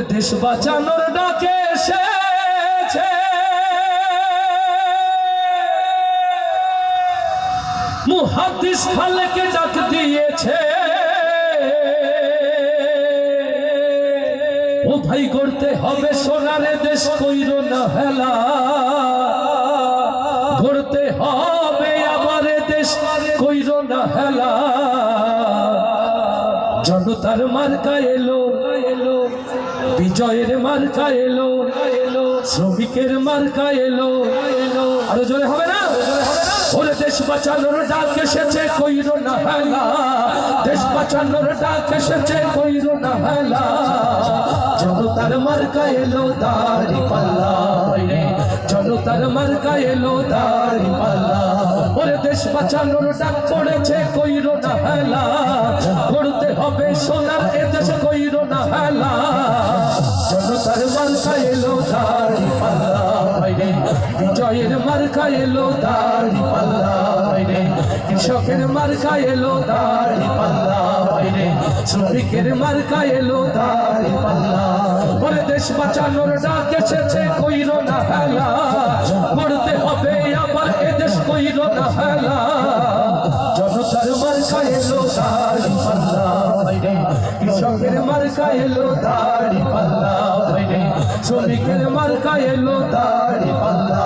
দেশ বাঁচানোর ডাকে এসেছে মুহাদ্দিস খালেকে ডাক দিয়েছে ও ভাই করতে হবে সোনার দেশ কইরো না হেলা করতে হবে আবার দেশ কইরো না হেলা জনতার মার্কা এলো বিজয়ের মার্কা এলো শ্রমিকের মার্কা এলো আরো জোরে হবে না ওরে দেশ বাঁচানোর ডাক এসেছে কইরো না হেলা দেশ বাঁচানোর ডাক এসেছে কইরো না হেলা জনতার মার্কা এলো দাড়ি পাল্লা জনতার মার্কা এলো দাড়ি পাল্লা ওরে দেশ বাঁচানোর ডাক পড়েছে কইরো না হেলা করতে হবে সোনার এ দেশ কইরো না হেলা জনতার মার্কা এলো দাড়ি পাল্লা বিজয়ের মার্কা এলো দাড়ি পাল্লা কৃষকের মার্কা এলো দাড়ি পাল্লা শ্রমিকের মার্কা এলো দাড়ি পাল্লা ওরে দেশ বাঁচানোর ডাক এসেছে কইরো না হেলা করতে হবে আবার এ দেশ কইরো না হেলা জনতার মার্কা এলো দাড়ি পাল্লা কৃষকের মার্কা এলো দাড়ি পাল্লা শ্রমিকের মার্কা এলো দাড়ি পাল্লা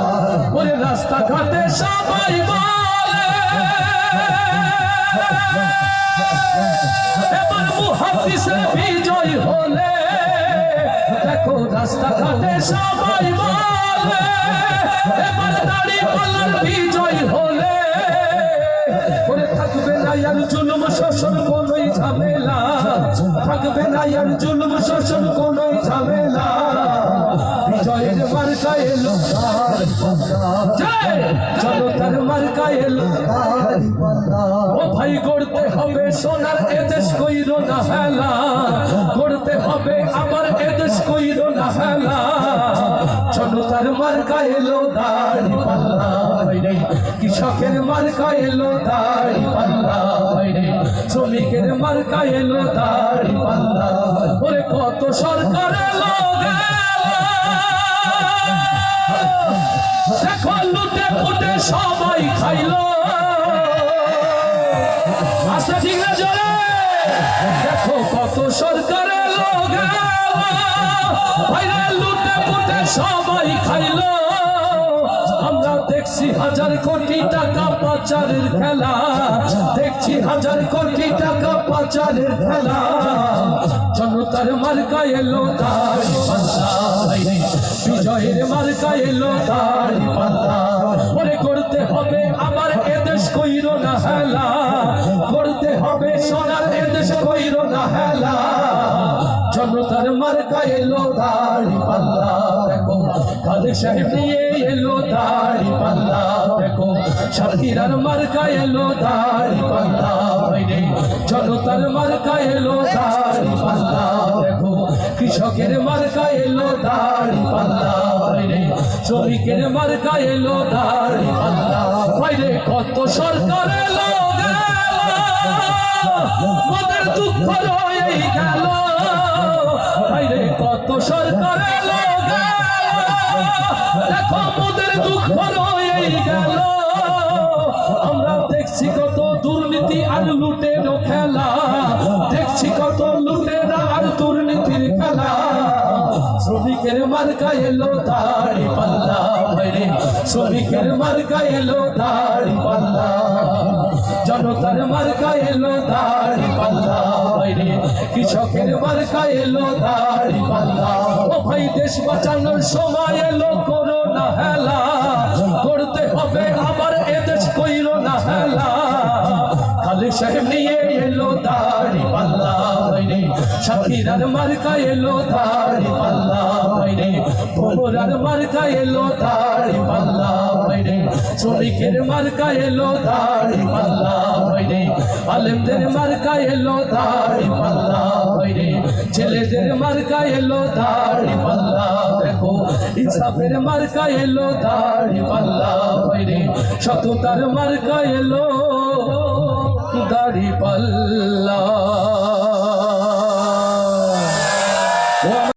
ওরে রাস্তাঘাটে সবাই বলে এবার মুহাদ্দিসের বিজয় হলে দেখো রাস্তাঘাটে সবাই বলে এবার দাড়ি পাল্লার বিজয় হলে ওরে থাকবে না আর জুলুম শোষণ কোনোই ঝামেলা থাকবে না আর জুলুম শোষণ কোনোই ঝামেলা বিজয়ের মার্কা এলো জনতার মার্কা এলো ও ভাই করতে হবে সোনার এদেশ কইরো না হেলা করতে হবে আবার এদেশ কইরো না হেলা জনতার মার্কা এলো দাড়ি পাল্লা কৃষকের মার্কা এলো দাড়ি পাল্লা শ্রমিকের মার্কা এলো দাড়ি পাল্লা ওরে কত সরকার এলো দেখো লুটে পুটে সবাই খাইলো আচ্ছা ঠিক না জোরে দেখো কত সরকার এলো ভাইরা লুটে পুটে সবাই খাইলো আমরা দেখছি হাজার কোটি টাকা পাচারের খেলা দেখছি হাজার কোটি টাকা পাচারের খেলা জনতার মার্কা এলো দাড়ি পাল্লা বিজয়ের মার্কা এলো দাড়ি পাল্লা ওরে করতে হবে আবার এদেশ কইরো না হেলা করতে হবে সোনার এদেশ কইরো না হেলা জনতার মার্কা এলো দাড়ি পাল্লা দেখো খালেক সাহেব নিয়ে এলো দাড়ি পাল্লা দেখো শাকিরার মার্কা এলো দাড়ি পাল্লা জনতার মার্কা এলো দাড়ি পাল্লা দেখো কৃষকের মার্কা এলো দাড়ি পাল্লা শ্রমিকের মার্কা এলো দাড়ি পাল্লা বাইরে কত সরকার এলো মোদের দুঃখ রয়ে গেল বাইরে কত সরকার এলো দেখো মোদের দুঃখ রয়ে গেল আমরা দেখছি কত দুর্নীতি আর লুটের খেলা দেখছি কত লুটের আর দুর্নীতির খেলা শ্রমিকের মার্কা এলো দাড়ি পাল্লা শ্রমিকের মার্কা এলো দাড়ি পাল্লা জনতার মার্কা এলো দাড়ি পাল্লা কৃষকের মার্কা এলো দাড়ি পাল্লা ও ভাই দেশ বাঁচানোর সময় এলো করো না হেলা করতে হবে আবার এদেশ কইরো না হেলা খালেক সাহেব নিয়ে এলো দাড়ি পাল্লা শাকিরার মার্কা এলো দাড়ি পাল্লা ভোমরার মার্কা এলো দাড়ি পাল্লা শ্রমিকের মার্কা এলো দাড়ি পাল্লা আলেমদের মার্কা এলো দাড়ি পাল্লা ছেলেদের মার্কা এলো দাড়ি পাল্লা দেখো ইনসাফের মার্কা এলো দাড়ি পাল্লা সততার মার্কা এলো দাড়ি পাল্লা।